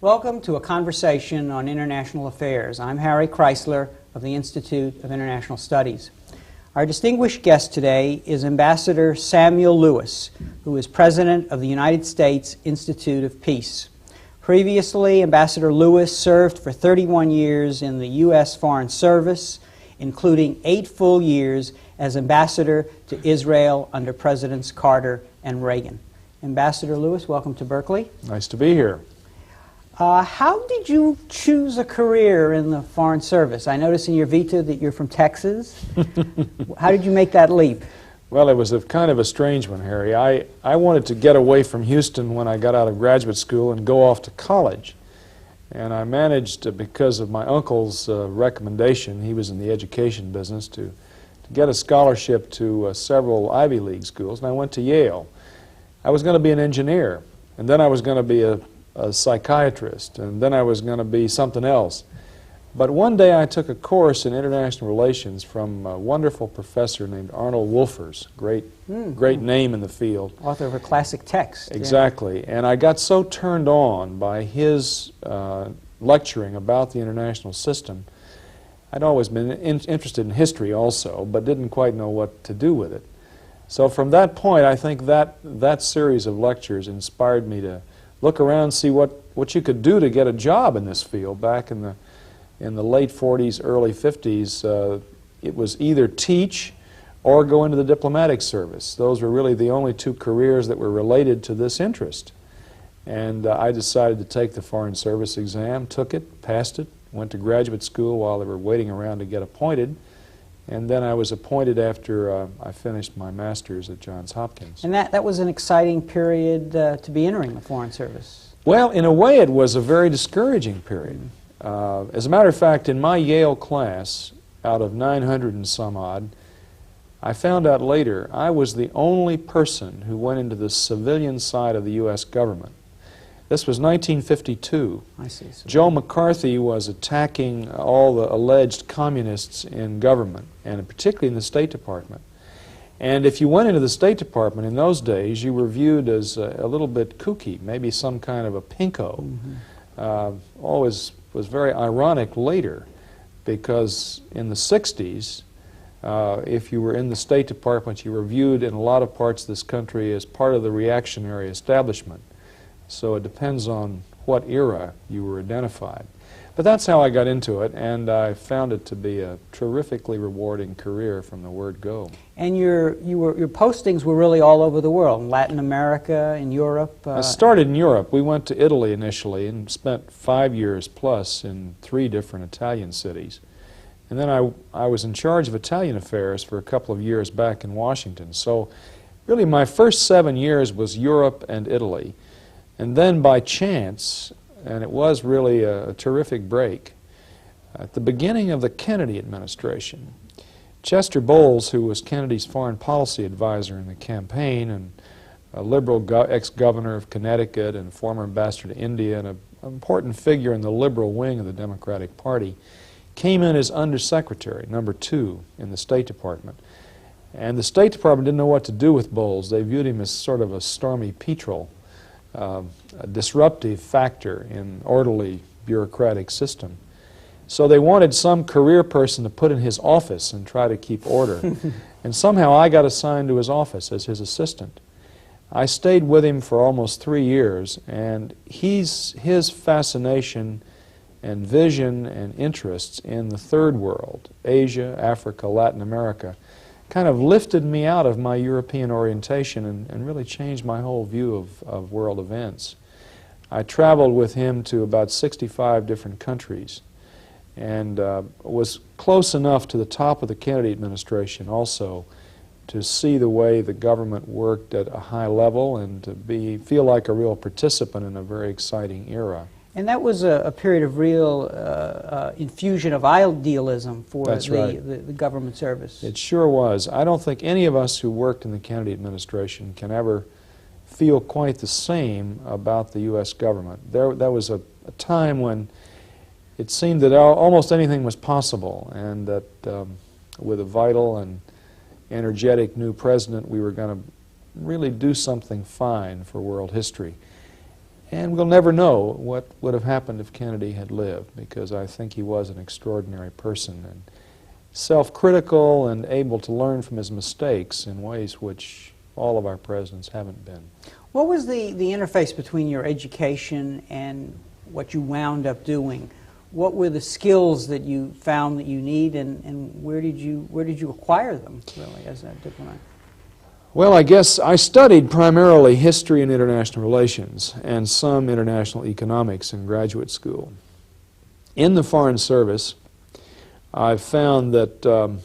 Welcome to a conversation on international affairs. I'm Harry Kreisler of the Institute of International Studies. Our distinguished guest today is Ambassador Samuel Lewis, who is President of the United States Institute of Peace. Previously, Ambassador Lewis served for 31 years in the U.S. Foreign Service, including 8 full years as ambassador to Israel under Presidents Carter and Reagan. Ambassador Lewis, welcome to Berkeley. Nice to be here. How did you choose a career in the Foreign Service? I notice in your vita that you're from Texas. How did you make that leap? Well, it was kind of a strange one, Harry. I wanted to get away from Houston when I got out of graduate school and go off to college. And I managed, because of my uncle's recommendation, he was in the education business, to get a scholarship to several Ivy League schools, and I went to Yale. I was going to be an engineer, and then I was going to be a psychiatrist, and then I was going to be something else. But one day I took a course in international relations from a wonderful professor named Arnold Wolfers, great name in the field. Author of a classic text. Exactly. Yeah. And I got so turned on by his lecturing about the international system. I'd always been interested in history also, but didn't quite know what to do with it. So from that point, I think that series of lectures inspired me to look around, see what you could do to get a job in this field. Back in the late 40s, early 50s, it was either teach or go into the diplomatic service. Those were really the only 2 careers that were related to this interest. And I decided to take the Foreign Service exam, took it, passed it, went to graduate school while they were waiting around to get appointed. And then I was appointed after I finished my master's at Johns Hopkins. And that was an exciting period to be entering the Foreign Service. Well, in a way it was a very discouraging period. As a matter of fact, in my Yale class, out of 900 and some odd, I found out later I was the only person who went into the civilian side of the U.S. government. This was 1952. I see. So Joe McCarthy was attacking all the alleged communists in government, and particularly in the State Department. And if you went into the State Department in those days, you were viewed as a little bit kooky, maybe some kind of a pinko. Always was very ironic later, because in the 60s, if you were in the State Department, you were viewed in a lot of parts of this country as part of the reactionary establishment. So it depends on what era you were identified. But that's how I got into it, and I found it to be a terrifically rewarding career from the word go. And your postings were really all over the world, in Latin America, in Europe? I started in Europe. We went to Italy initially and spent 5 years plus in 3 different Italian cities. And then I was in charge of Italian affairs for a couple of years back in Washington. So really my first 7 years was Europe and Italy. And then by chance, and it was really a terrific break, at the beginning of the Kennedy administration, Chester Bowles, who was Kennedy's foreign policy advisor in the campaign and a liberal ex-governor of Connecticut and former ambassador to India and an important figure in the liberal wing of the Democratic Party, came in as undersecretary, number 2 in the State Department. And the State Department didn't know what to do with Bowles. They viewed him as sort of a stormy petrel. A disruptive factor in orderly bureaucratic system. So they wanted some career person to put in his office and try to keep order. And somehow I got assigned to his office as his assistant. I stayed with him for almost 3 years, and his fascination and vision and interests in the Third World, Asia, Africa, Latin America, kind of lifted me out of my European orientation and really changed my whole view of world events. I traveled with him to about 65 different countries and was close enough to the top of the Kennedy administration also to see the way the government worked at a high level and to feel like a real participant in a very exciting era. And that was a period of real infusion of idealism for the government service. It sure was. I don't think any of us who worked in the Kennedy administration can ever feel quite the same about the U.S. government. There was a time when it seemed that almost anything was possible, and that with a vital and energetic new president, we were going to really do something fine for world history. And we'll never know what would have happened if Kennedy had lived, because I think he was an extraordinary person and self-critical and able to learn from his mistakes in ways which all of our presidents haven't been. What was the interface between your education and what you wound up doing? What were the skills that you found that you need, and where did you acquire them, really, as a diplomat? Well, I guess I studied primarily history and international relations and some international economics in graduate school. In the Foreign Service, I've found that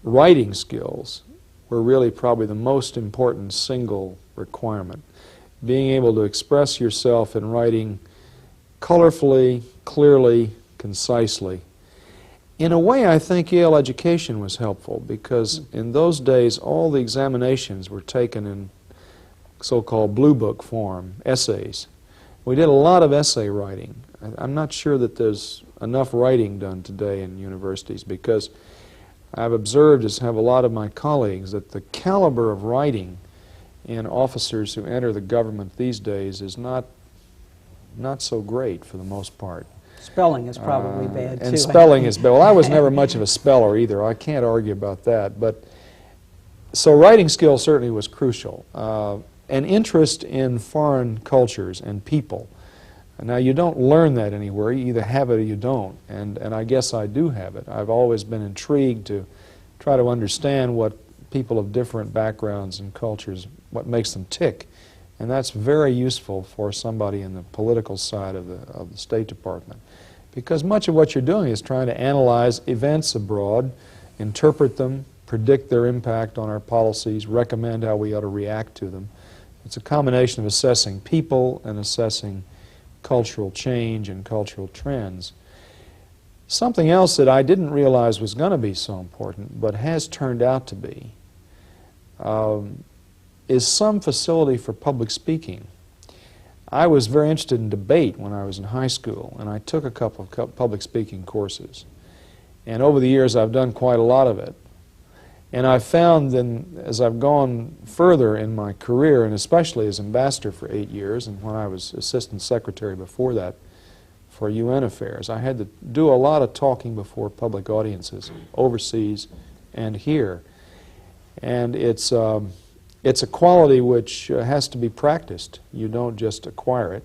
writing skills were really probably the most important single requirement. Being able to express yourself in writing colorfully, clearly, concisely. In a way, I think Yale education was helpful, because in those days all the examinations were taken in so-called blue book form, essays. We did a lot of essay writing. I'm not sure that there's enough writing done today in universities, because I've observed, as have a lot of my colleagues, that the caliber of writing in officers who enter the government these days is not so great for the most part. Spelling is probably bad, too. And spelling is bad. Well, I was never much of a speller either. I can't argue about that. But so writing skill certainly was crucial. An interest in foreign cultures and people. Now, you don't learn that anywhere. You either have it or you don't. And I guess I do have it. I've always been intrigued to try to understand what people of different backgrounds and cultures, what makes them tick. And that's very useful for somebody in the political side of the State Department, because much of what you're doing is trying to analyze events abroad, interpret them, predict their impact on our policies, recommend how we ought to react to them. It's a combination of assessing people and assessing cultural change and cultural trends. Something else that I didn't realize was going to be so important, but has turned out to be, is some facility for public speaking. I was very interested in debate when I was in high school, and I took a couple of public speaking courses. And over the years, I've done quite a lot of it. And I've found that as I've gone further in my career, and especially as ambassador for 8 years, and when I was assistant secretary before that for UN affairs, I had to do a lot of talking before public audiences, overseas and here. And it's a quality which has to be practiced. You don't just acquire it.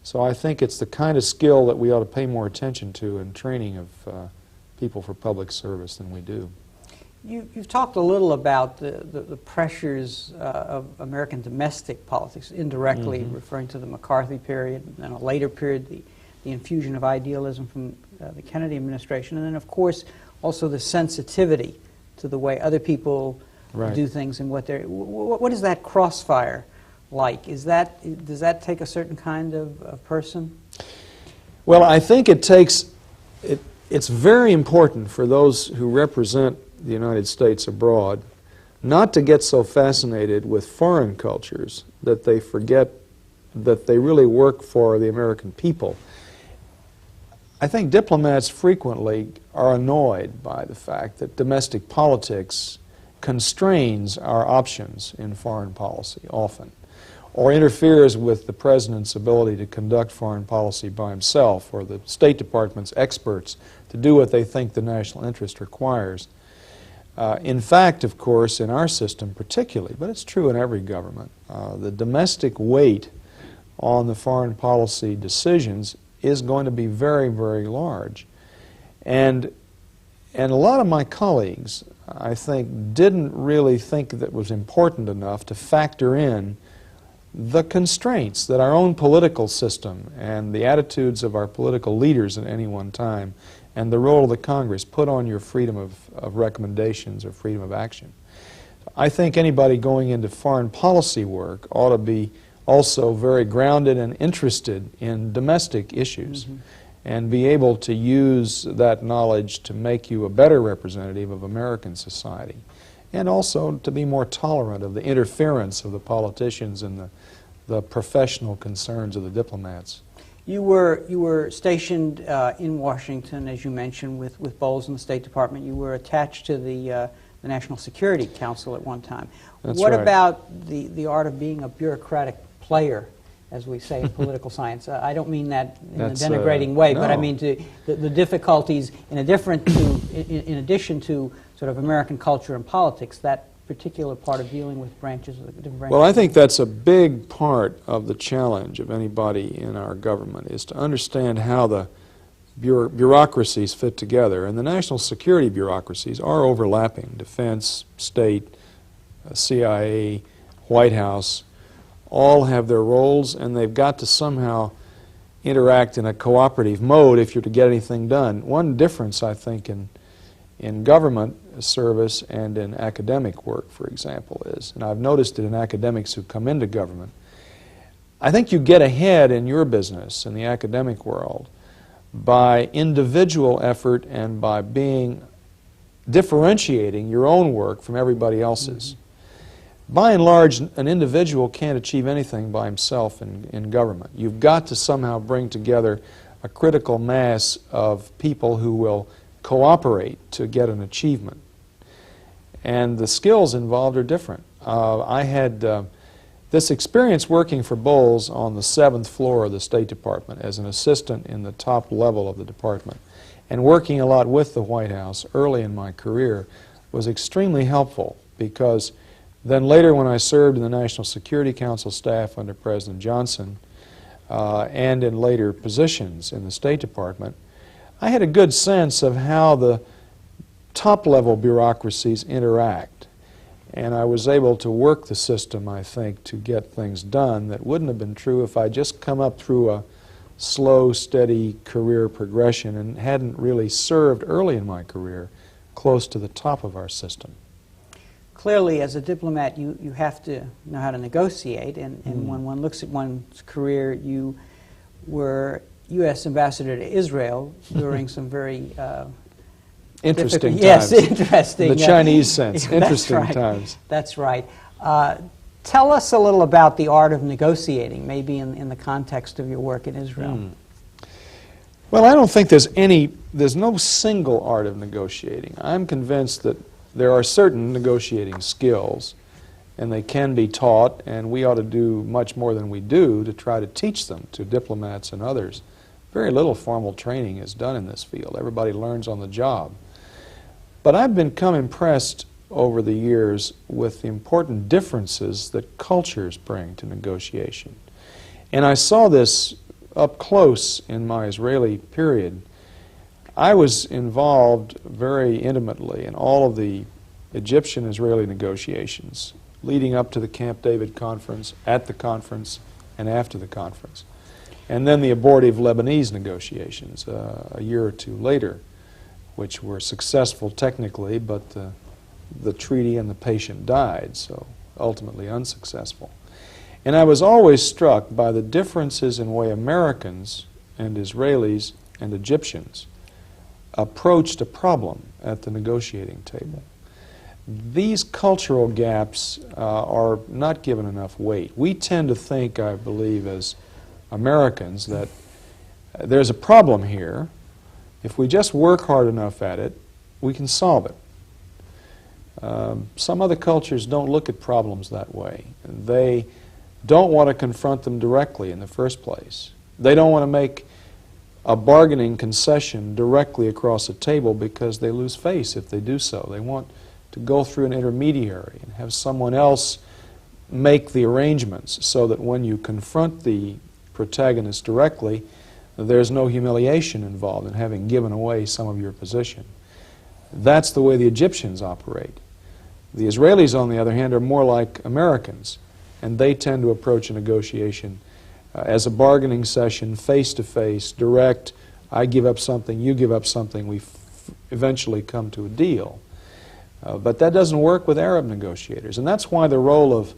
So I think it's the kind of skill that we ought to pay more attention to in training of people for public service than we do. You've talked a little about the pressures of American domestic politics, indirectly referring to the McCarthy period, and then a later period, the infusion of idealism from the Kennedy administration, and then, of course, also the sensitivity to the way other people do things and what is that crossfire like? Does that take a certain kind of person? Well, I think it's very important for those who represent the United States abroad not to get so fascinated with foreign cultures that they forget that they really work for the American people. I think diplomats frequently are annoyed by the fact that domestic politics constrains our options in foreign policy often, or interferes with the President's ability to conduct foreign policy by himself, or the State Department's experts to do what they think the national interest requires. In fact, of course, in our system particularly, but it's true in every government, the domestic weight on the foreign policy decisions is going to be very, very large. And a lot of my colleagues, I think, didn't really think that it was important enough to factor in the constraints that our own political system and the attitudes of our political leaders at any one time and the role of the Congress put on your freedom of recommendations or freedom of action. I think anybody going into foreign policy work ought to be also very grounded and interested in domestic issues and be able to use that knowledge to make you a better representative of American society, and also to be more tolerant of the interference of the politicians and the professional concerns of the diplomats. You were stationed in Washington, as you mentioned, with Bowles in the State Department. You were attached to the National Security Council at one time. That's what right. about the art of being a bureaucratic player as we say in political science. I don't mean that in a That's, denigrating way, but I no. mean the difficulties in addition to sort of American culture and politics, that particular part of dealing with branches of the different branches. Well, I think that's a big part of the challenge of anybody in our government, is to understand how the bureaucracies fit together. And the national security bureaucracies are overlapping. Defense, state, CIA, White House, all have their roles, and they've got to somehow interact in a cooperative mode if you're to get anything done. One difference, I think, in government service and in academic work, for example, is, and I've noticed it in academics who come into government, I think you get ahead in your business, in the academic world, by individual effort and by differentiating your own work from everybody else's. Mm-hmm. By and large, an individual can't achieve anything by himself in government. You've got to somehow bring together a critical mass of people who will cooperate to get an achievement. And the skills involved are different. I had this experience working for Bowles on the 7th floor of the State Department as an assistant in the top level of the department, and working a lot with the White House early in my career was extremely helpful, because then later when I served in the National Security Council staff under President Johnson and in later positions in the State Department, I had a good sense of how the top-level bureaucracies interact. And I was able to work the system, I think, to get things done that wouldn't have been true if I'd just come up through a slow, steady career progression and hadn't really served early in my career close to the top of our system. Clearly, as a diplomat, you have to know how to negotiate, and when one looks at one's career, you were U.S. Ambassador to Israel during some very interesting times. Yes, interesting. In the Chinese sense, yeah, interesting that's right. times. That's right. Tell us a little about the art of negotiating, maybe in the context of your work in Israel. Well, I don't think there's no single art of negotiating. I'm convinced that there are certain negotiating skills, and they can be taught, and we ought to do much more than we do to try to teach them to diplomats and others. Very little formal training is done in this field. Everybody learns on the job. But I've become impressed over the years with the important differences that cultures bring to negotiation. And I saw this up close in my Israeli period. I was involved very intimately in all of the Egyptian-Israeli negotiations leading up to the Camp David conference, at the conference, and after the conference. And then the abortive Lebanese negotiations a year or two later, which were successful technically, but the treaty and the patient died, so ultimately unsuccessful. And I was always struck by the differences in the way Americans and Israelis and Egyptians approached a problem at the negotiating table. These cultural gaps are not given enough weight. We tend to think, I believe, as Americans, that there's a problem here. If we just work hard enough at it, we can solve it. Some other cultures don't look at problems that way. They don't want to confront them directly in the first place. They don't want to make a bargaining concession directly across the table because they lose face if they do so. They want to go through an intermediary and have someone else make the arrangements so that when you confront the protagonist directly, there's no humiliation involved in having given away some of your position. That's the way the Egyptians operate. The Israelis, on the other hand, are more like Americans, and they tend to approach a negotiation as a bargaining session, face-to-face, direct. I give up something, you give up something, we eventually come to a deal. But that doesn't work with Arab negotiators, and that's why the role of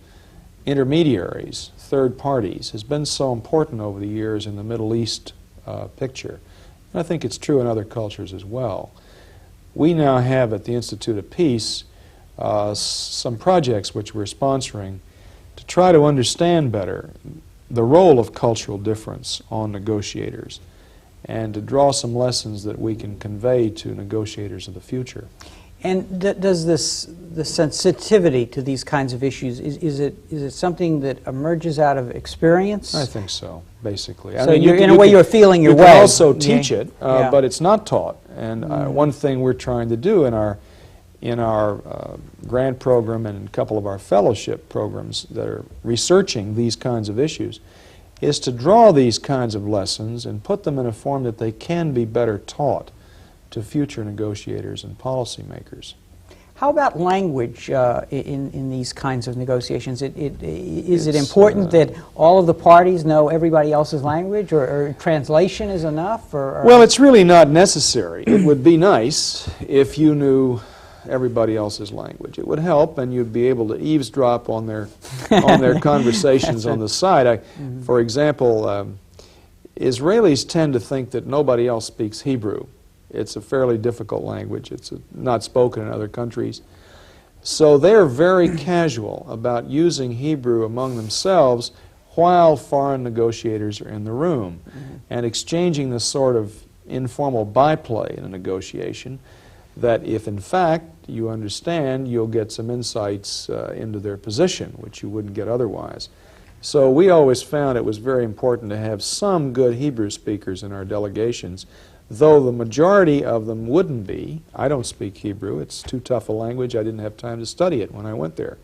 intermediaries, third parties, has been so important over the years in the Middle East picture. And I think it's true in other cultures as well. We now have at the Institute of Peace some projects which we're sponsoring to try to understand better the role of cultural difference on negotiators and to draw some lessons that we can convey to negotiators of the future. And does the sensitivity to these kinds of issues, is it something that emerges out of experience? I think so, basically. So in a way you're feeling your way. You can also teach it, Yeah. but it's not taught. And one thing we're trying to do in our grant program and a couple of our fellowship programs that are researching these kinds of issues is to draw these kinds of lessons and put them in a form that they can be better taught to future negotiators and policymakers. How about language in these kinds of negotiations? Is it important that all of the parties know everybody else's language, or translation is enough? Well, it's really not necessary. It would be nice if you knew everybody else's language. It would help, and you'd be able to eavesdrop on their conversations on the side. For example, Israelis tend to think that nobody else speaks Hebrew. It's a fairly difficult language. It's not spoken in other countries. So they're very casual about using Hebrew among themselves while foreign negotiators are in the room and exchanging the sort of informal byplay in a negotiation that if in fact you understand, you'll get some insights into their position, which you wouldn't get otherwise. So we always found it was very important to have some good Hebrew speakers in our delegations, though the majority of them wouldn't be. I don't speak Hebrew. It's too tough a language. I didn't have time to study it when I went there.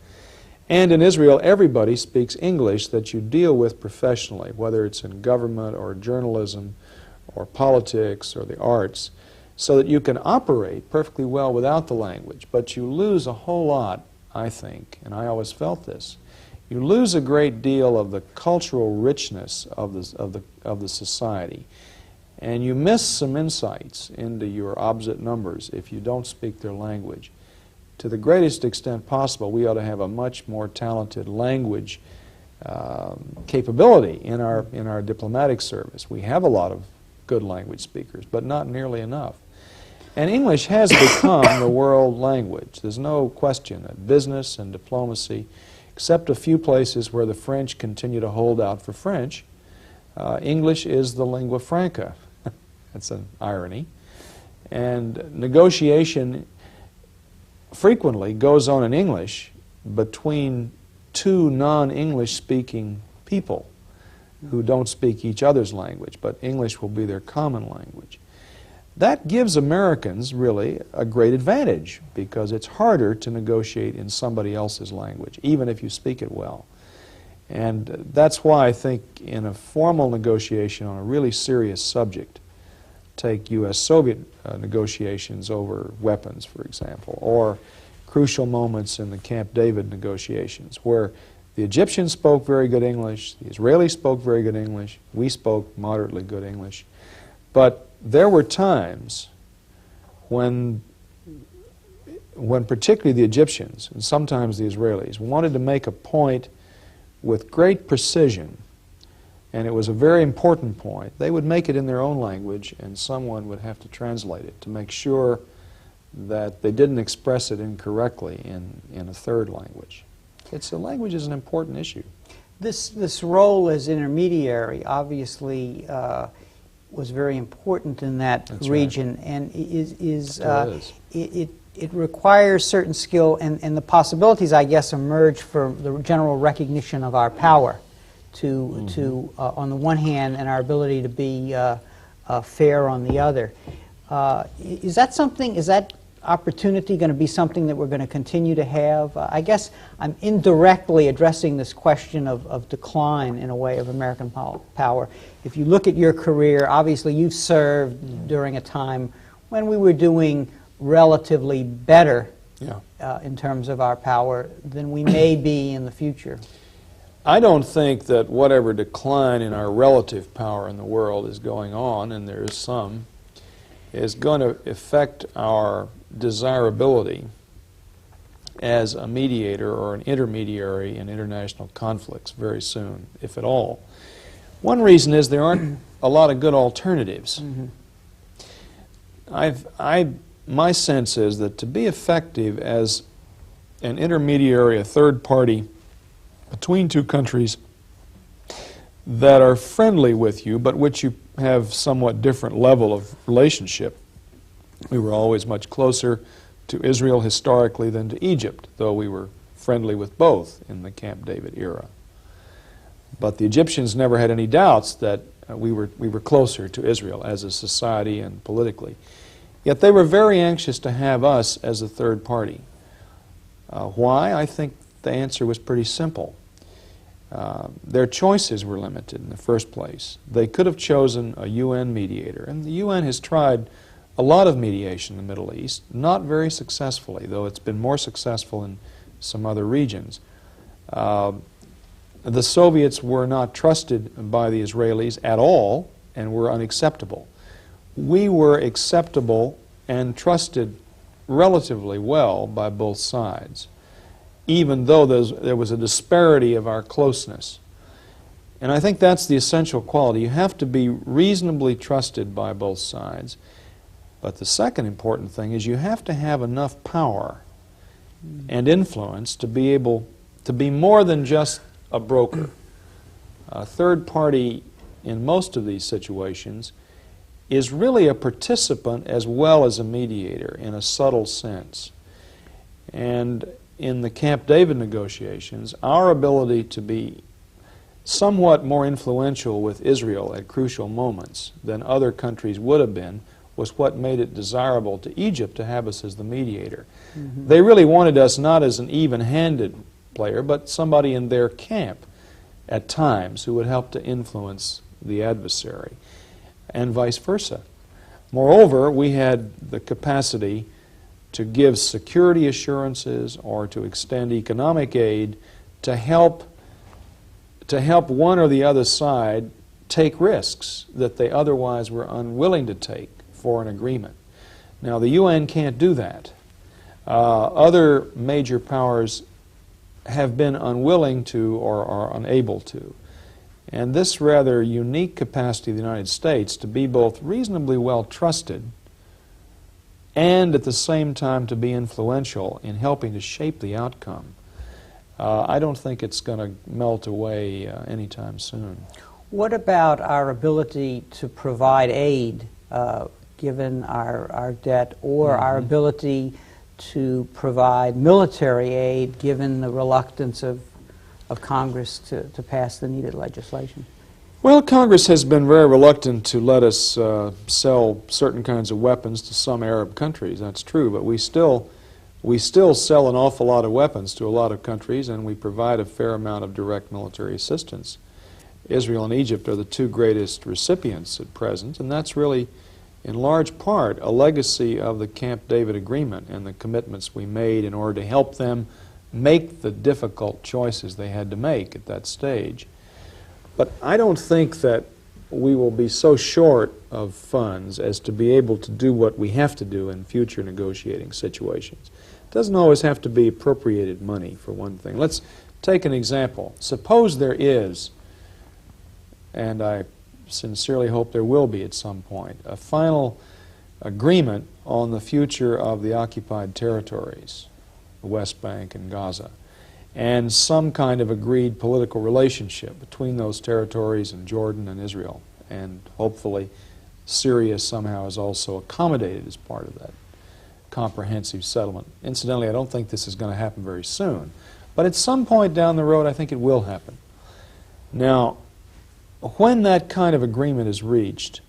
And in Israel, everybody speaks English that you deal with professionally, whether it's in government or journalism or politics or the arts, so that you can operate perfectly well without the language. But you lose a whole lot, I think, and I always felt this. You lose a great deal of the cultural richness of the society. And you miss some insights into your opposite numbers if you don't speak their language. To the greatest extent possible, we ought to have a much more talented language capability in our diplomatic service. We have a lot of good language speakers, but not nearly enough. And English has become the world language. There's no question that business and diplomacy, except a few places where the French continue to hold out for French, English is the lingua franca. That's an irony. And negotiation frequently goes on in English between two non-English speaking people who don't speak each other's language, but English will be their common language. That gives Americans really a great advantage because it's harder to negotiate in somebody else's language, even if you speak it well. And that's why I think in a formal negotiation on a really serious subject, take U.S.-Soviet negotiations over weapons, for example, or crucial moments in the Camp David negotiations where the Egyptians spoke very good English, the Israelis spoke very good English, we spoke moderately good English. But there were times when particularly the Egyptians, and sometimes the Israelis, wanted to make a point with great precision, and it was a very important point. They would make it in their own language, and someone would have to translate it to make sure that they didn't express it incorrectly in a third language. Language is an important issue. This role as intermediary obviously was very important in that That's region, right. and it requires certain skill, and the possibilities, I guess, emerge from the general recognition of our power to on the one hand, and our ability to be fair on the other. Is that opportunity going to be something that we're going to continue to have? I guess I'm indirectly addressing this question of decline, in a way, of American power. If you look at your career, obviously you've served during a time when we were doing relatively better in terms of our power than we may be in the future. I don't think that whatever decline in our relative power in the world is going on, and there is some, is going to affect our desirability as a mediator or an intermediary in international conflicts very soon, if at all. One reason is there aren't a lot of good alternatives. My sense is that to be effective as an intermediary, a third party between two countries that are friendly with you, but which you have somewhat different level of relationship. We were always much closer to Israel historically than to Egypt, though we were friendly with both in the Camp David era. But the Egyptians never had any doubts that we were closer to Israel as a society and politically. Yet they were very anxious to have us as a third party. Why? I think the answer was pretty simple. Their choices were limited in the first place. They could have chosen a UN mediator, and the UN has tried a lot of mediation in the Middle East, not very successfully, though it's been more successful in some other regions. The Soviets were not trusted by the Israelis at all and were unacceptable. We were acceptable and trusted relatively well by both sides, even though there was a disparity of our closeness. And I think that's the essential quality. You have to be reasonably trusted by both sides. But the second important thing is you have to have enough power and influence to be able to be more than just a broker. A third party in most of these situations is really a participant as well as a mediator in a subtle sense. And in the Camp David negotiations, our ability to be somewhat more influential with Israel at crucial moments than other countries would have been was what made it desirable to Egypt to have us as the mediator. Mm-hmm. They really wanted us not as an even-handed player, but somebody in their camp at times who would help to influence the adversary, and vice versa. Moreover, we had the capacity to give security assurances or to extend economic aid to help one or the other side take risks that they otherwise were unwilling to take for an agreement. Now, the UN can't do that. Other major powers have been unwilling to or are unable to. And this rather unique capacity of the United States to be both reasonably well trusted and at the same time to be influential in helping to shape the outcome, I don't think it's going to melt away anytime soon. What about our ability to provide aid, given our debt, or our ability to provide military aid, given the reluctance of Congress to pass the needed legislation? Well, Congress has been very reluctant to let us sell certain kinds of weapons to some Arab countries. That's true, but we still sell an awful lot of weapons to a lot of countries, and we provide a fair amount of direct military assistance. Israel and Egypt are the two greatest recipients at present, and that's really, in large part, a legacy of the Camp David Agreement and the commitments we made in order to help them make the difficult choices they had to make at that stage. But I don't think that we will be so short of funds as to be able to do what we have to do in future negotiating situations. It doesn't always have to be appropriated money, for one thing. Let's take an example. Suppose there is, and I sincerely hope there will be at some point, a final agreement on the future of the occupied territories, the West Bank and Gaza, and some kind of agreed political relationship between those territories and Jordan and Israel, and hopefully Syria somehow is also accommodated as part of that comprehensive settlement. Incidentally, I don't think this is going to happen very soon, but at some point down the road I think it will happen. Now, when that kind of agreement is reached,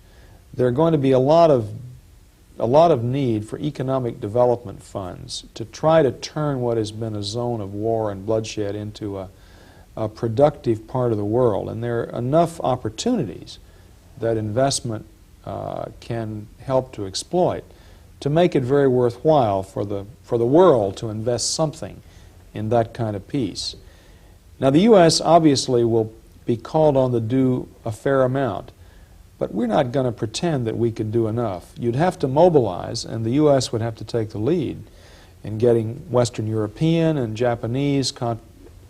there are going to be a lot of need for economic development funds to try to turn what has been a zone of war and bloodshed into a productive part of the world. And there are enough opportunities that investment can help to exploit to make it very worthwhile for the world to invest something in that kind of peace. Now, the U.S. obviously will be called on to do a fair amount, but we're not going to pretend that we could do enough. You'd have to mobilize, and the U.S. would have to take the lead in getting Western European and Japanese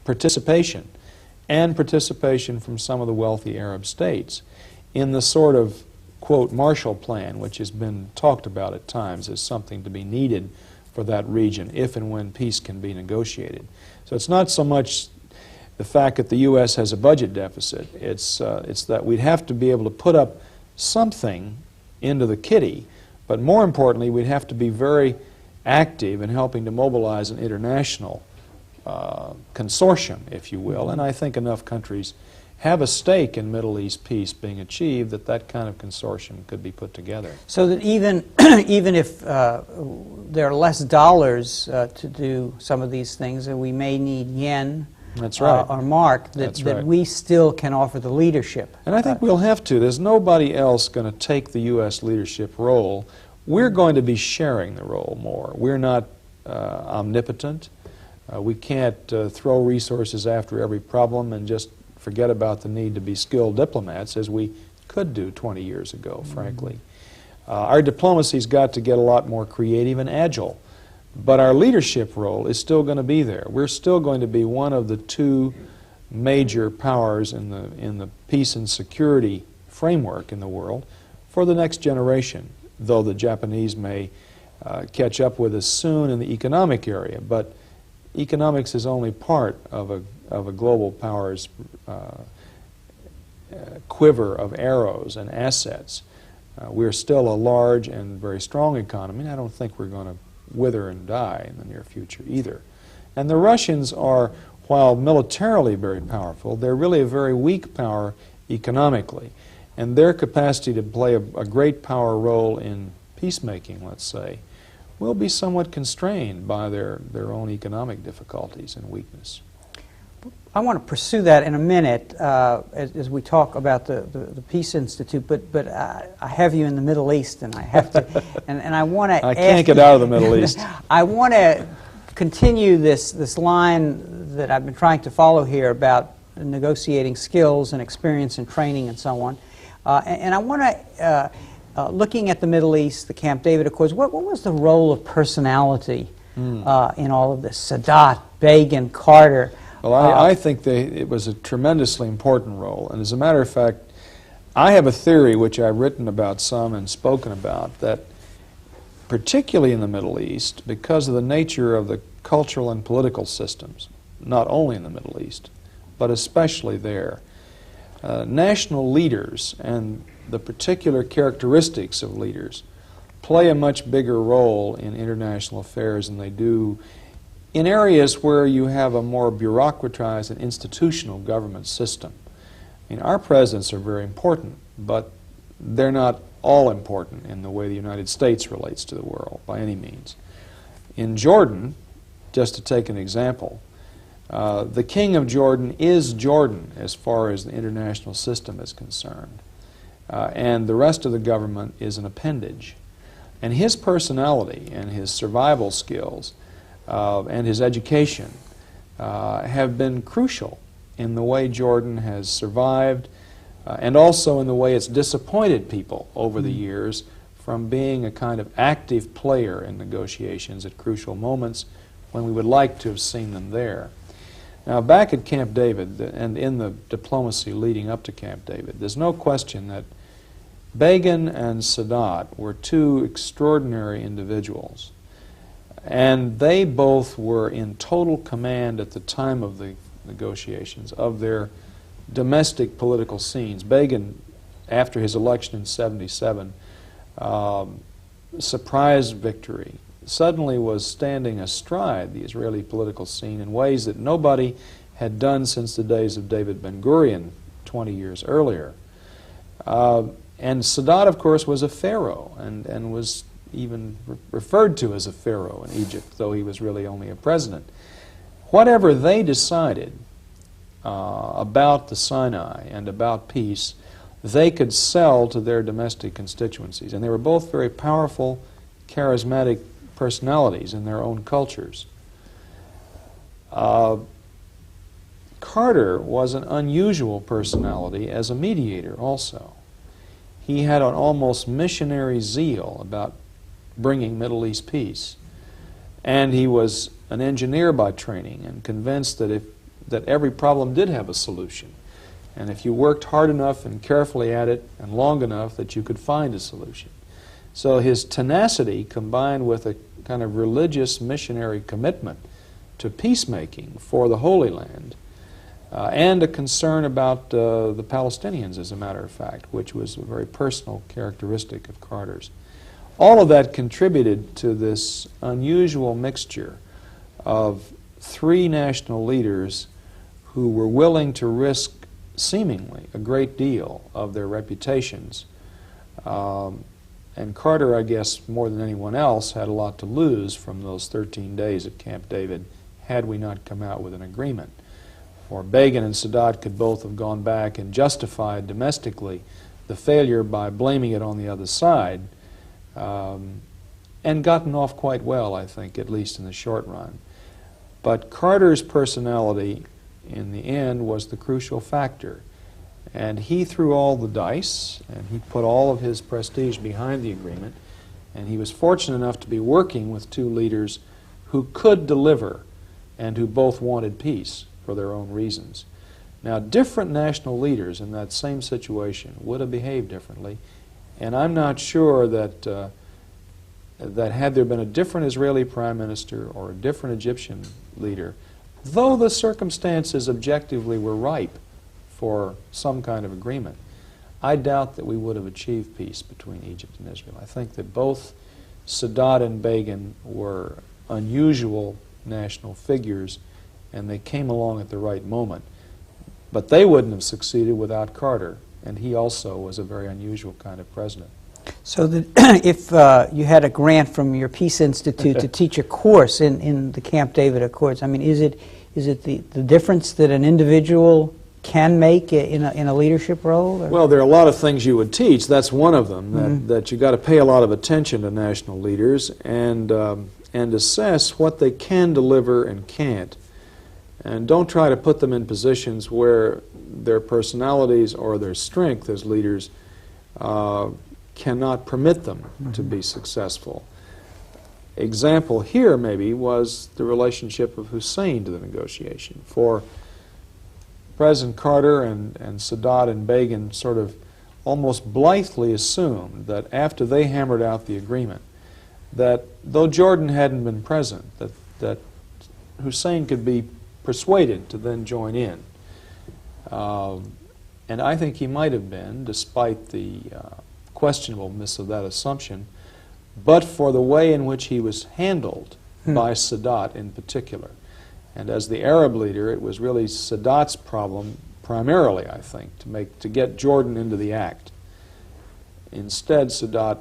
participation, and participation from some of the wealthy Arab states in the sort of, quote, Marshall Plan, which has been talked about at times as something to be needed for that region if and when peace can be negotiated. So it's not so much the fact that the U.S. has a budget deficit. It's that we'd have to be able to put up something into the kitty, but more importantly, we'd have to be very active in helping to mobilize an international consortium, if you will, and I think enough countries have a stake in Middle East peace being achieved that that kind of consortium could be put together. So that even even if there are less dollars to do some of these things, and we may need yen That's right. or mark, that we still can offer the leadership. And I think we'll have to. There's nobody else going to take the U.S. leadership role. We're going to be sharing the role more. We're not omnipotent. We can't throw resources after every problem and just forget about the need to be skilled diplomats, as we could do 20 years ago, frankly. Our diplomacy's got to get a lot more creative and agile, but our leadership role is still going to be there. We're still going to be one of the two major powers in the peace and security framework in the world for the next generation, though the Japanese may catch up with us soon in the economic area. But economics is only part of a global power's quiver of arrows and assets. We're still a large and very strong economy, and I don't think we're going to wither and die in the near future either. And the Russians are, while militarily very powerful, they're really a very weak power economically. And their capacity to play a great power role in peacemaking, let's say, will be somewhat constrained by their own economic difficulties and weakness. I want to pursue that in a minute as we talk about the Peace Institute, but I have you in the Middle East, and I have to, and I want to. I can't get out of the Middle East. I want to continue this line that I've been trying to follow here about negotiating skills and experience and training and so on, and I want to. Looking at the Middle East, the Camp David Accords, what was the role of personality in all of this? Sadat, Begin, Carter. Well, I think it was a tremendously important role. And as a matter of fact, I have a theory which I've written about some and spoken about, that particularly in the Middle East, because of the nature of the cultural and political systems, not only in the Middle East, but especially there, national leaders and the particular characteristics of leaders play a much bigger role in international affairs than they do in areas where you have a more bureaucratized and institutional government system. I mean, our presidents are very important, but they're not all important in the way the United States relates to the world by any means. In Jordan, just to take an example, the king of Jordan is Jordan as far as the international system is concerned. And the rest of the government is an appendage. And his personality and his survival skills and his education have been crucial in the way Jordan has survived and also in the way it's disappointed people over the years from being a kind of active player in negotiations at crucial moments when we would like to have seen them there. Now, back at Camp David and in the diplomacy leading up to Camp David, there's no question that Begin and Sadat were two extraordinary individuals. And they both were in total command at the time of the negotiations of their domestic political scenes. Begin, after his election in '77, surprise victory, suddenly was standing astride the Israeli political scene in ways that nobody had done since the days of David Ben-Gurion 20 years earlier. And Sadat, of course, was a pharaoh and was even referred to as a pharaoh in Egypt, though he was really only a president. Whatever they decided about the Sinai and about peace, they could sell to their domestic constituencies. And they were both very powerful, charismatic personalities in their own cultures. Carter was an unusual personality as a mediator also. He had an almost missionary zeal about bringing Middle East peace. And he was an engineer by training and convinced that every problem did have a solution. And if you worked hard enough and carefully at it and long enough, that you could find a solution. So his tenacity combined with a kind of religious missionary commitment to peacemaking for the Holy Land and a concern about the Palestinians, as a matter of fact, which was a very personal characteristic of Carter's. All of that contributed to this unusual mixture of three national leaders who were willing to risk seemingly a great deal of their reputations. And Carter, I guess, more than anyone else, had a lot to lose from those 13 days at Camp David had we not come out with an agreement. For Begin and Sadat could both have gone back and justified domestically the failure by blaming it on the other side, and gotten off quite well, I think, at least in the short run. But Carter's personality, in the end, was the crucial factor. And he threw all the dice, and he put all of his prestige behind the agreement, and he was fortunate enough to be working with two leaders who could deliver and who both wanted peace for their own reasons. Now, different national leaders in that same situation would have behaved differently, and I'm not sure that that had there been a different Israeli prime minister or a different Egyptian leader, though the circumstances objectively were ripe for some kind of agreement, I doubt that we would have achieved peace between Egypt and Israel. I think that both Sadat and Begin were unusual national figures, and they came along at the right moment. But they wouldn't have succeeded without Carter, and he also was a very unusual kind of president. So that if you had a grant from your Peace Institute to teach a course in the Camp David Accords, I mean, is it the difference that an individual can make in a leadership role? Or? Well, there are a lot of things you would teach. That's one of them, that you got to pay a lot of attention to national leaders and assess what they can deliver and can't. And don't try to put them in positions where their personalities or their strength as leaders cannot permit them to be successful. Example here, maybe, was the relationship of Hussein to the negotiation. For President Carter and Sadat and Begin sort of almost blithely assumed that after they hammered out the agreement, that though Jordan hadn't been present, that Hussein could be persuaded to then join in. And I think he might have been, despite the questionableness of that assumption, but for the way in which he was handled by Sadat in particular. And as the Arab leader, it was really Sadat's problem, primarily, I think, to get Jordan into the act. Instead, Sadat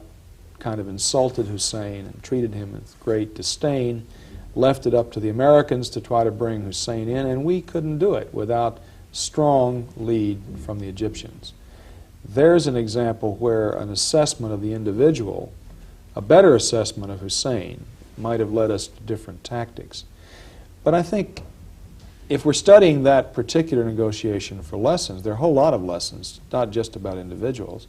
kind of insulted Hussein and treated him with great disdain, left it up to the Americans to try to bring Hussein in, and we couldn't do it without strong lead from the Egyptians. There's an example where an assessment of the individual, a better assessment of Hussein, might have led us to different tactics. But I think if we're studying that particular negotiation for lessons, there are a whole lot of lessons, not just about individuals.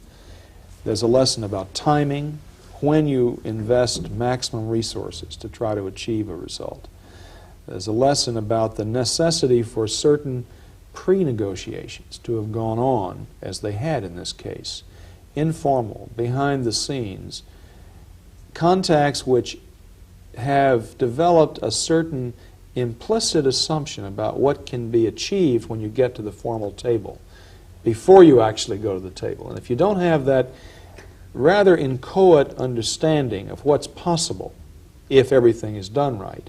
There's a lesson about timing, when you invest maximum resources to try to achieve a result. There's a lesson about the necessity for certain pre-negotiations to have gone on, as they had in this case, informal, behind the scenes, contacts which have developed a certain implicit assumption about what can be achieved when you get to the formal table before you actually go to the table. And if you don't have that rather inchoate understanding of what's possible if everything is done right,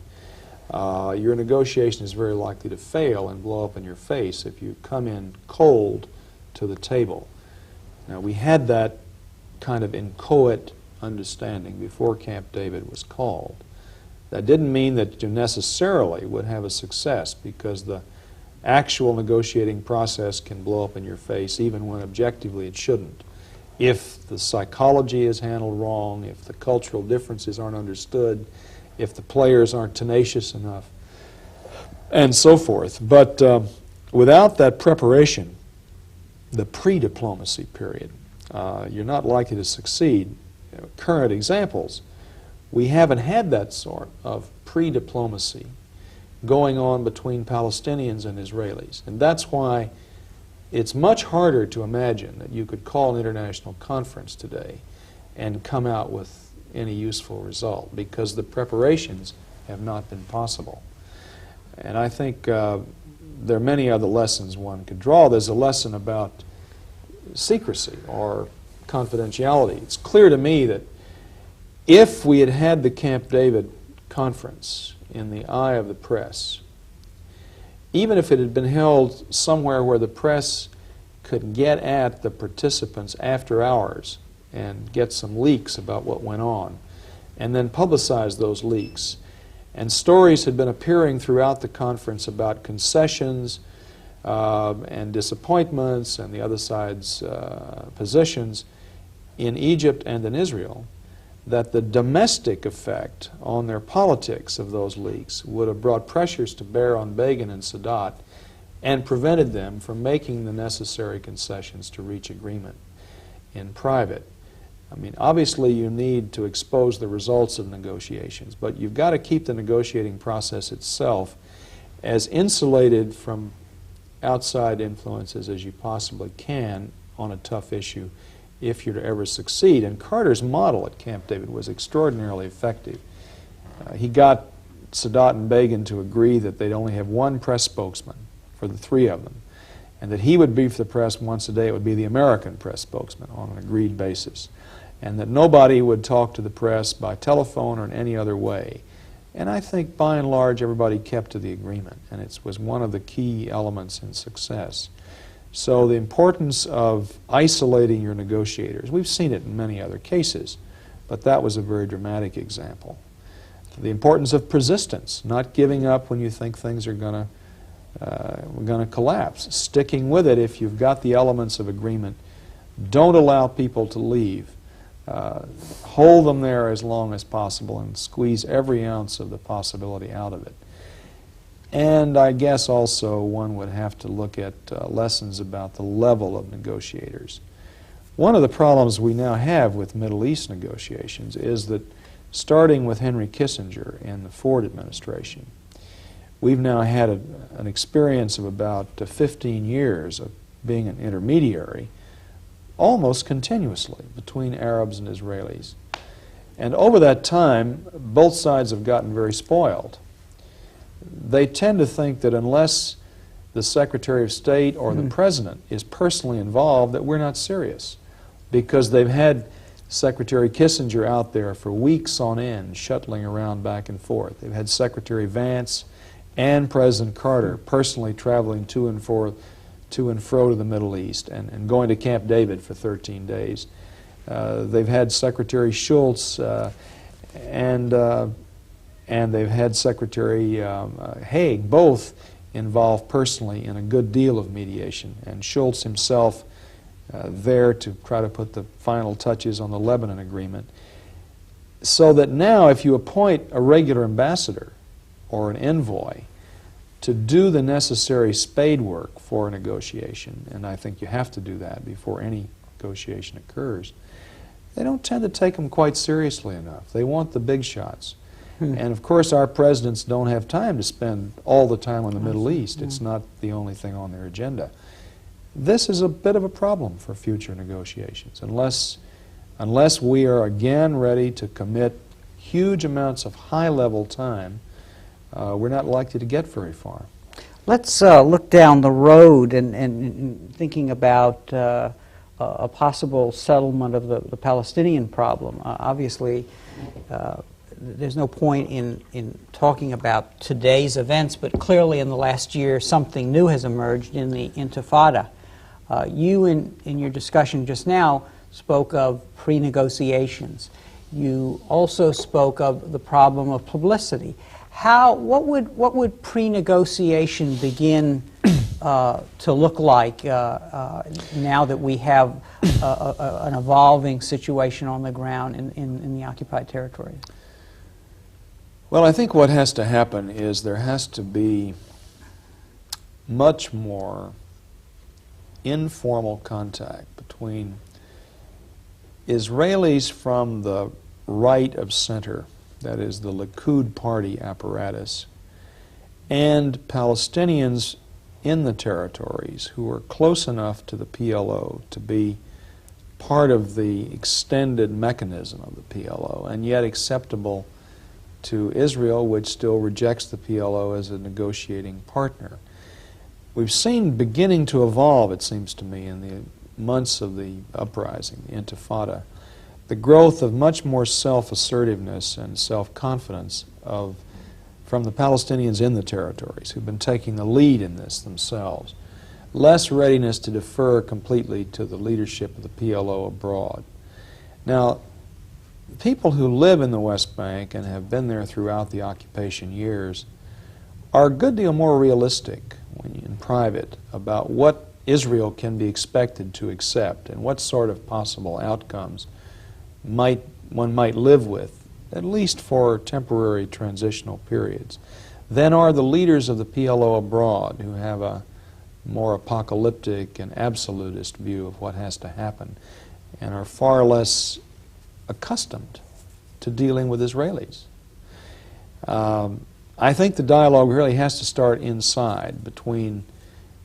your negotiation is very likely to fail and blow up in your face if you come in cold to the table. Now, we had that kind of inchoate understanding before Camp David was called. That didn't mean that you necessarily would have a success, because the actual negotiating process can blow up in your face even when objectively it shouldn't. If the psychology is handled wrong, if the cultural differences aren't understood, if the players aren't tenacious enough, and so forth. But without that preparation, the pre-diplomacy period, you're not likely to succeed. Current examples, we haven't had that sort of pre-diplomacy going on between Palestinians and Israelis. And that's why it's much harder to imagine that you could call an international conference today and come out with any useful result, because the preparations have not been possible. And I think there are many other lessons one could draw. There's a lesson about secrecy or confidentiality. It's clear to me that If we had had the Camp David conference in the eye of the press, even if it had been held somewhere where the press could get at the participants after hours and get some leaks about what went on, and then publicize those leaks, and stories had been appearing throughout the conference about concessions and disappointments and the other side's positions in Egypt and in Israel, that the domestic effect on their politics of those leaks would have brought pressures to bear on Begin and Sadat and prevented them from making the necessary concessions to reach agreement in private. I mean, obviously you need to expose the results of negotiations, but you've got to keep the negotiating process itself as insulated from outside influences as you possibly can on a tough issue if you're to ever succeed. And Carter's model at Camp David was extraordinarily effective. He got Sadat and Begin to agree that they'd only have one press spokesman for the three of them, and that he would brief the press once a day. It would be the American press spokesman on an agreed basis, and that nobody would talk to the press by telephone or in any other way. And I think by and large everybody kept to the agreement, and it was one of the key elements in success. So the importance of isolating your negotiators, we've seen it in many other cases, but that was a very dramatic example. The importance of persistence, not giving up when you think things are going to collapse, sticking with it if you've got the elements of agreement. Don't allow people to leave. Hold them there as long as possible and squeeze every ounce of the possibility out of it. And I guess also one would have to look at lessons about the level of negotiators. One of the problems we now have with Middle East negotiations is that, starting with Henry Kissinger in the Ford administration, we've now had an experience of about 15 years of being an intermediary almost continuously between Arabs and Israelis. And over that time, both sides have gotten very spoiled. They tend to think that unless the Secretary of State or the President is personally involved, that we're not serious, because they've had Secretary Kissinger out there for weeks on end, shuttling around back and forth. They've had Secretary Vance and President Carter personally traveling to and fro to the Middle East and going to Camp David for 13 days. They've had Secretary Schultz and they've had Secretary Haig, both involved personally in a good deal of mediation, and Schultz himself there to try to put the final touches on the Lebanon agreement. So that now if you appoint a regular ambassador or an envoy to do the necessary spade work for a negotiation, and I think you have to do that before any negotiation occurs, they don't tend to take them quite seriously enough. They want the big shots. And of course our presidents don't have time to spend all the time on the Middle East. It's not the only thing on their agenda. This is a bit of a problem for future negotiations. Unless we are again ready to commit huge amounts of high-level time, we're not likely to get very far. Let's look down the road and thinking about a possible settlement of the Palestinian problem. Obviously, there's no point in talking about today's events, but clearly in the last year something new has emerged in the Intifada. You, in your discussion just now, spoke of pre-negotiations. You also spoke of the problem of publicity. What would pre-negotiation begin to look like now that we have an evolving situation on the ground in the occupied territories? Well, I think what has to happen is there has to be much more informal contact between Israelis from the right of center, that is the Likud party apparatus, and Palestinians in the territories who are close enough to the PLO to be part of the extended mechanism of the PLO, and yet acceptable to Israel, which still rejects the PLO as a negotiating partner. We've seen beginning to evolve, it seems to me, in the months of the uprising, the Intifada, the growth of much more self-assertiveness and self-confidence from the Palestinians in the territories, who've been taking the lead in this themselves. Less readiness to defer completely to the leadership of the PLO abroad. Now, people who live in the West Bank and have been there throughout the occupation years are a good deal more realistic in private about what Israel can be expected to accept and what sort of possible outcomes one might live with, at least for temporary transitional periods, than are the leaders of the PLO abroad, who have a more apocalyptic and absolutist view of what has to happen and are far less accustomed to dealing with Israelis. I think the dialogue really has to start inside, between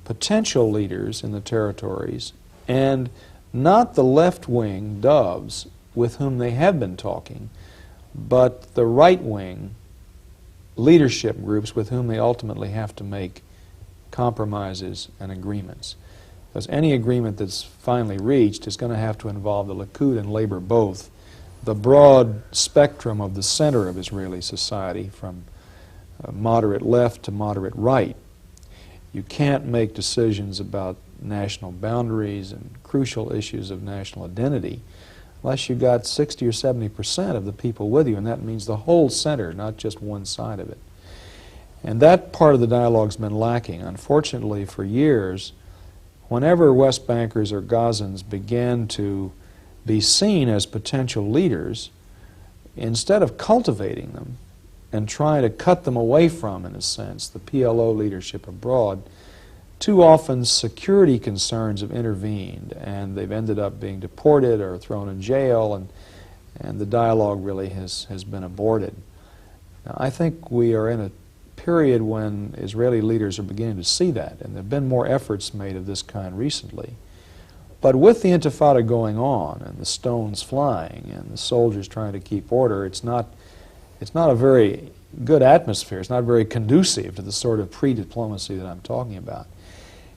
potential leaders in the territories and not the left-wing doves with whom they have been talking, but the right-wing leadership groups with whom they ultimately have to make compromises and agreements. Because any agreement that's finally reached is going to have to involve the Likud and Labor both, the broad spectrum of the center of Israeli society, from moderate left to moderate right. You can't make decisions about national boundaries and crucial issues of national identity unless you got 60 or 70% of the people with you, and that means the whole center, not just one side of it. And that part of the dialogue's been lacking. Unfortunately, for years, whenever West Bankers or Gazans began to be seen as potential leaders, instead of cultivating them and trying to cut them away from, in a sense, the PLO leadership abroad, too often security concerns have intervened, and they've ended up being deported or thrown in jail, and the dialogue really has been aborted. Now, I think we are in a period when Israeli leaders are beginning to see that, and there have been more efforts made of this kind recently. But with the Intifada going on, and the stones flying, and the soldiers trying to keep order, it's not a very good atmosphere. It's not very conducive to the sort of pre-diplomacy that I'm talking about.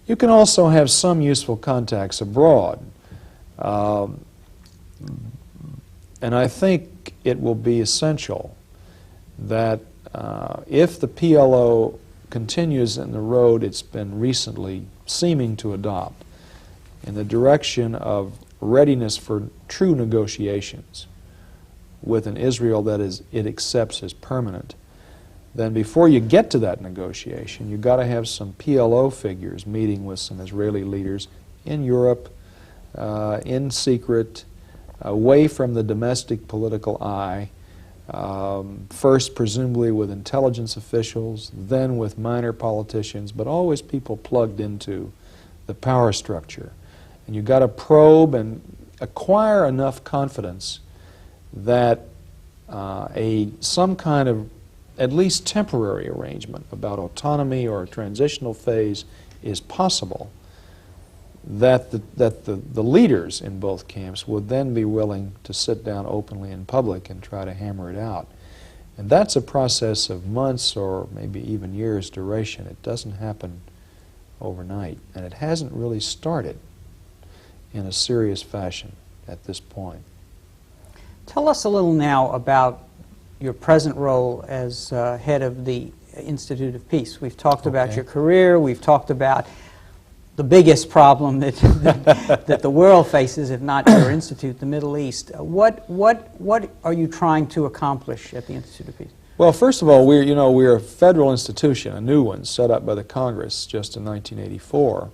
You can also have some useful contacts abroad. And I think it will be essential that if the PLO continues in the road it's been recently seeming to adopt, in the direction of readiness for true negotiations with an Israel that it accepts as permanent, then before you get to that negotiation, you've got to have some PLO figures meeting with some Israeli leaders in Europe, in secret, away from the domestic political eye, first presumably with intelligence officials, then with minor politicians, but always people plugged into the power structure. And you've got to probe and acquire enough confidence that some kind of at least temporary arrangement about autonomy or a transitional phase is possible, that the leaders in both camps would then be willing to sit down openly in public and try to hammer it out. And that's a process of months or maybe even years duration. It doesn't happen overnight, and it hasn't really started in a serious fashion at this point. Tell us a little now about your present role as head of the Institute of Peace. We've talked about your career. We've talked about the biggest problem that that the world faces, if not your institute, the Middle East. What are you trying to accomplish at the Institute of Peace? Well, first of all, we're a federal institution, a new one set up by the Congress just in 1984,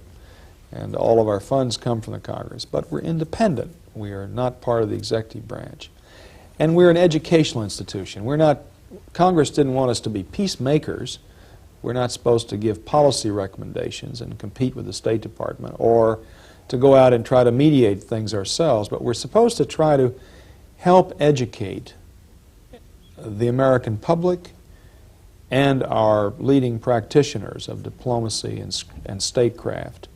and all of our funds come from the Congress. But we're independent. We are not part of the executive branch. And we're an educational institution. Congress didn't want us to be peacemakers. We're not supposed to give policy recommendations and compete with the State Department or to go out and try to mediate things ourselves, but we're supposed to try to help educate the American public and our leading practitioners of diplomacy and statecraft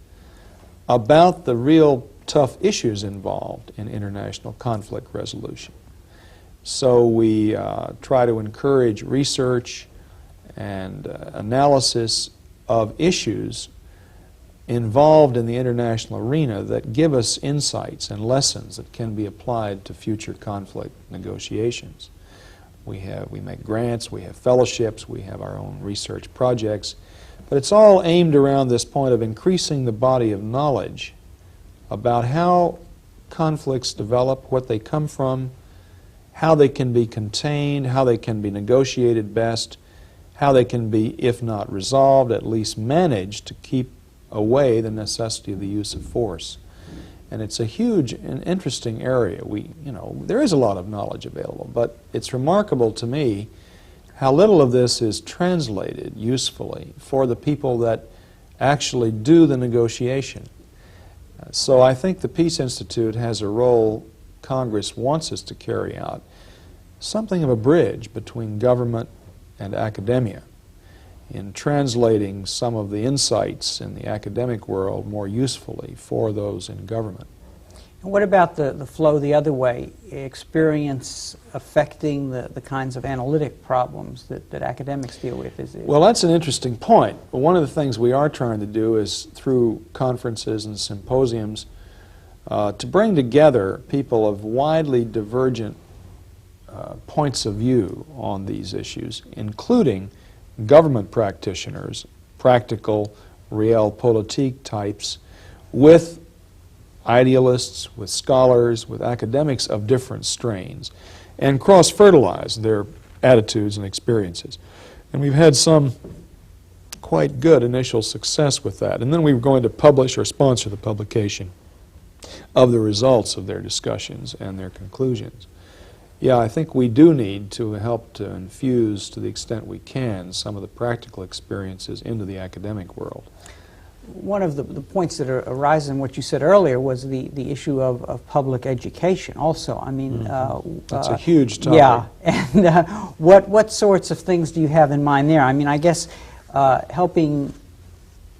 about the real tough issues involved in international conflict resolution. So we try to encourage research and analysis of issues involved in the international arena that give us insights and lessons that can be applied to future conflict negotiations. We make grants, we have fellowships, we have our own research projects, but it's all aimed around this point of increasing the body of knowledge about how conflicts develop, what they come from, how they can be contained, how they can be negotiated best, how they can be, if not resolved, at least managed to keep away the necessity of the use of force. And it's a huge and interesting area. There is a lot of knowledge available, but it's remarkable to me how little of this is translated usefully for the people that actually do the negotiation. So I think the Peace Institute has a role Congress wants us to carry out, something of a bridge between government and academia in translating some of the insights in the academic world more usefully for those in government. And what about the flow the other way, experience affecting the kinds of analytic problems that academics deal with? Well, that's an interesting point. One of the things we are trying to do is, through conferences and symposiums, to bring together people of widely divergent points of view on these issues, including government practitioners, practical realpolitik types, with idealists, with scholars, with academics of different strains, and cross-fertilize their attitudes and experiences. And we've had some quite good initial success with that. And then we were going to publish or sponsor the publication of the results of their discussions and their conclusions. Yeah, I think we do need to help to infuse, to the extent we can, some of the practical experiences into the academic world. One of the points that arise in what you said earlier was the issue of public education also. I mean, that's a huge topic. Yeah, and what sorts of things do you have in mind there? I mean, I guess helping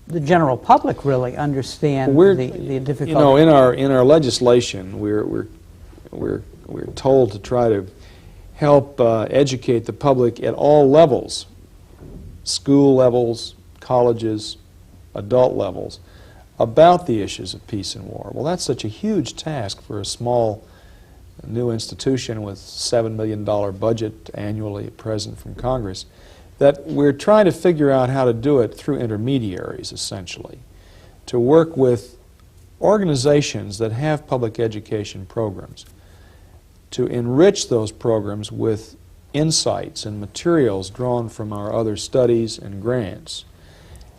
the general public really understand the difficulty. You know, in our legislation, we're told to try to help educate the public at all levels, school levels, colleges, adult levels, about the issues of peace and war. Well, that's such a huge task for a small new institution with $7 million budget annually at present from Congress, that we're trying to figure out how to do it through intermediaries, essentially, to work with organizations that have public education programs, to enrich those programs with insights and materials drawn from our other studies and grants.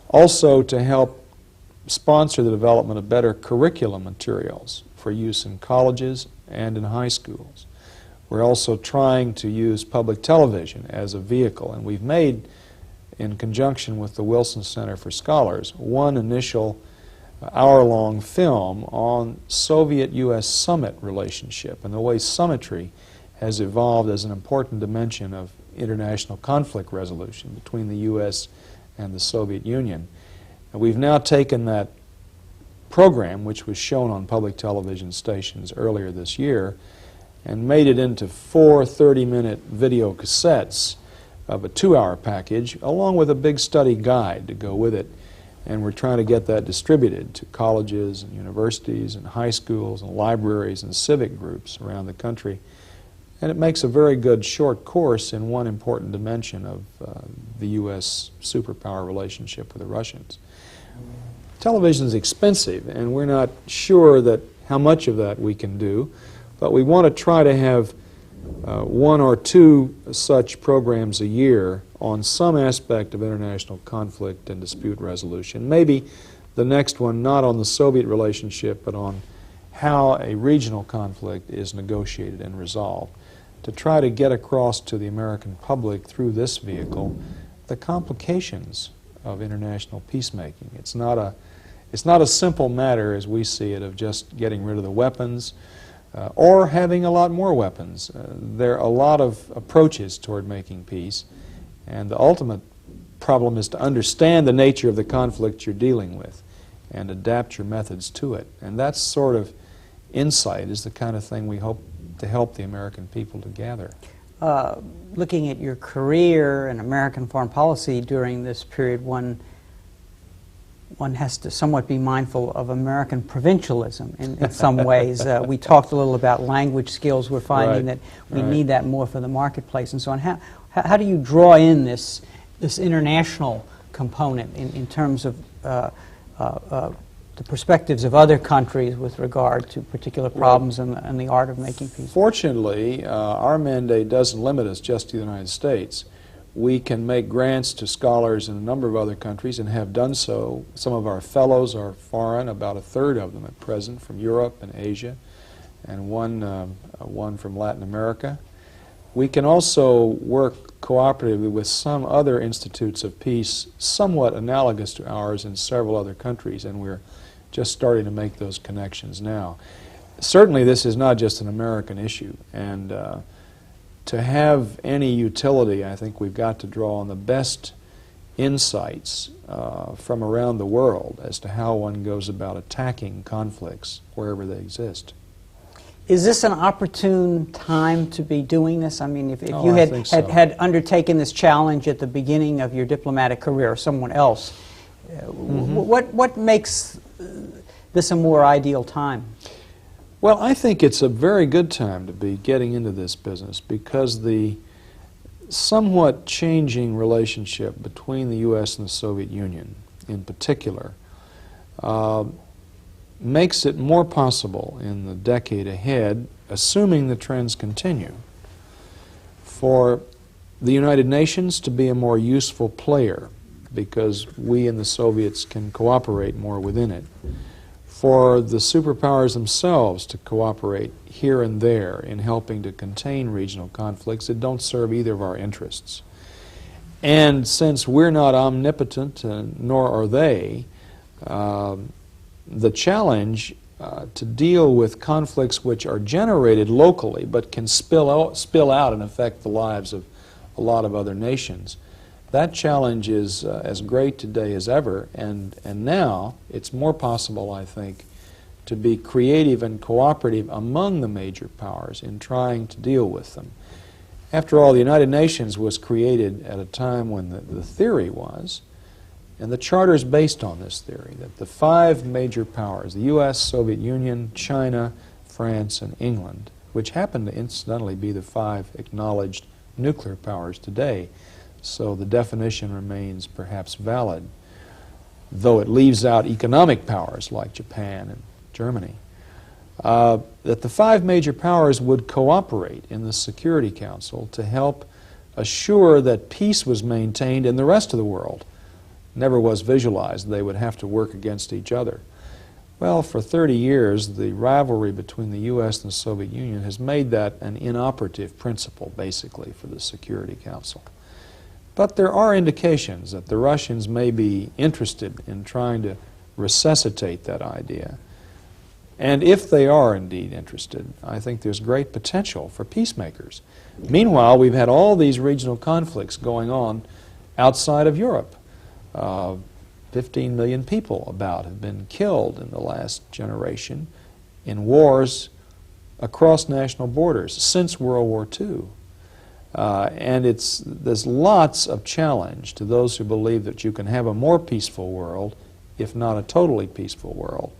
Also to help sponsor the development of better curriculum materials for use in colleges and in high schools. We're also trying to use public television as a vehicle, and we've made, in conjunction with the Wilson Center for Scholars, one initial hour-long film on Soviet-U.S. summit relationship and the way summitry has evolved as an important dimension of international conflict resolution between the U.S. and the Soviet Union. And we've now taken that program, which was shown on public television stations earlier this year, and made it into 4 30-minute video cassettes of a 2-hour package, along with a big study guide to go with it. And we're trying to get that distributed to colleges and universities and high schools and libraries and civic groups around the country. And it makes a very good short course in one important dimension of the U.S. superpower relationship with the Russians. Television is expensive, and we're not sure that how much of that we can do, but we want to try to have 1 or 2 such programs a year on some aspect of international conflict and dispute resolution. Maybe the next one not on the Soviet relationship, but on how a regional conflict is negotiated and resolved, to try to get across to the American public through this vehicle the complications of international peacemaking. It's not a simple matter, as we see it, of just getting rid of the weapons or having a lot more weapons. There are a lot of approaches toward making peace, and the ultimate problem is to understand the nature of the conflict you're dealing with and adapt your methods to it. And that sort of insight is the kind of thing we hope to help the American people to gather. Looking at your career in American foreign policy during this period, one one has to somewhat be mindful of American provincialism in some ways. We talked a little about language skills. We're finding that we need that more for the marketplace and so on. How do you draw in this international component in terms of the perspectives of other countries with regard to particular problems and the art of making peace? Fortunately, our mandate doesn't limit us just to the United States. We can make grants to scholars in a number of other countries and have done so. Some of our fellows are foreign, about a third of them at present, from Europe and Asia, and one from Latin America. We can also work cooperatively with some other institutes of peace somewhat analogous to ours in several other countries, and we're just starting to make those connections now. Certainly this is not just an American issue, and to have any utility, I think we've got to draw on the best insights from around the world as to how one goes about attacking conflicts wherever they exist. Is this an opportune time to be doing this? I mean, if you I think so. had undertaken this challenge at the beginning of your diplomatic career, or someone else, what makes this a more ideal time? Well, I think it's a very good time to be getting into this business because the somewhat changing relationship between the U.S. and the Soviet Union in particular makes it more possible in the decade ahead, assuming the trends continue, for the United Nations to be a more useful player because we and the Soviets can cooperate more within it, for the superpowers themselves to cooperate here and there in helping to contain regional conflicts that don't serve either of our interests. And since we're not omnipotent, nor are they, the challenge to deal with conflicts which are generated locally but can spill out and affect the lives of a lot of other nations, that challenge is as great today as ever, and now it's more possible, I think, to be creative and cooperative among the major powers in trying to deal with them. After all, the United Nations was created at a time when the theory was, and the charter is based on this theory, that the five major powers, the U.S., Soviet Union, China, France, and England, which happen to incidentally be the five acknowledged nuclear powers today, so the definition remains perhaps valid, though it leaves out economic powers like Japan and Germany, that the five major powers would cooperate in the Security Council to help assure that peace was maintained in the rest of the world. Never was visualized they would have to work against each other. Well, for 30 years, the rivalry between the U.S. and the Soviet Union has made that an inoperative principle, basically, for the Security Council. But there are indications that the Russians may be interested in trying to resuscitate that idea. And if they are indeed interested, I think there's great potential for peacemakers. Meanwhile, we've had all these regional conflicts going on outside of Europe. 15 million people about have been killed in the last generation in wars across national borders since World War II. And there's lots of challenge to those who believe that you can have a more peaceful world, if not a totally peaceful world.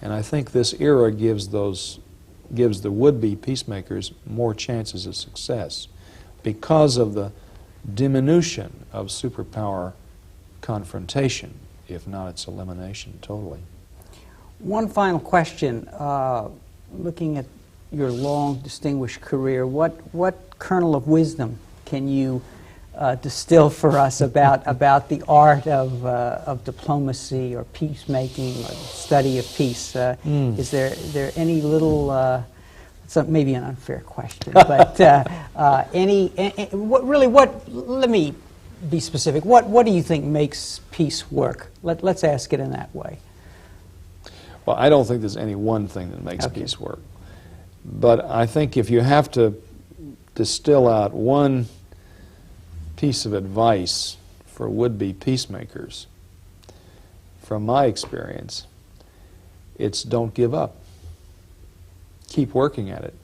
And I think this era gives the would-be peacemakers more chances of success because of the diminution of superpower confrontation, if not its elimination totally. One final question. Looking at your long, distinguished career, what kernel of wisdom can you distill for us about the art of diplomacy or peacemaking or study of peace? Is there any little, it's maybe an unfair question, but let me be specific. What do you think makes peace work? Let's ask it in that way. Well, I don't think there's any one thing that makes peace work. But I think if you have to distill out one piece of advice for would-be peacemakers, from my experience, it's don't give up. Keep working at it.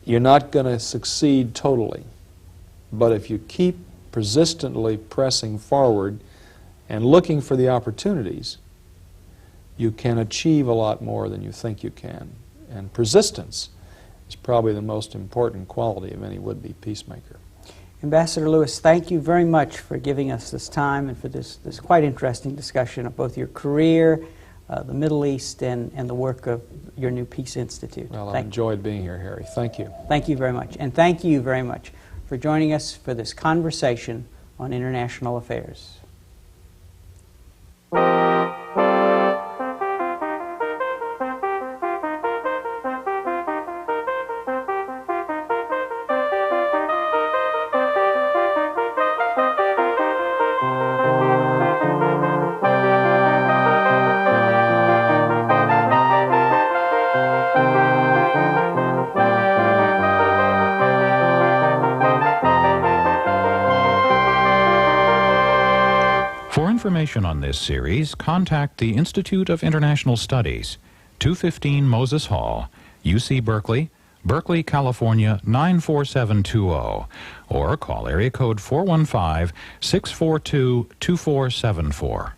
You're not going to succeed totally, but if you keep persistently pressing forward, and looking for the opportunities, you can achieve a lot more than you think you can. And persistence is probably the most important quality of any would-be peacemaker. Ambassador Lewis, thank you very much for giving us this time and for this quite interesting discussion of both your career, the Middle East, and the work of your new Peace Institute. Well, I've enjoyed being here, Harry. Thank you. Thank you very much. And thank you very much for joining us for this conversation on international affairs. For information on this series, contact the Institute of International Studies, 215 Moses Hall, UC Berkeley, Berkeley, California 94720, or call area code 415-642-2474.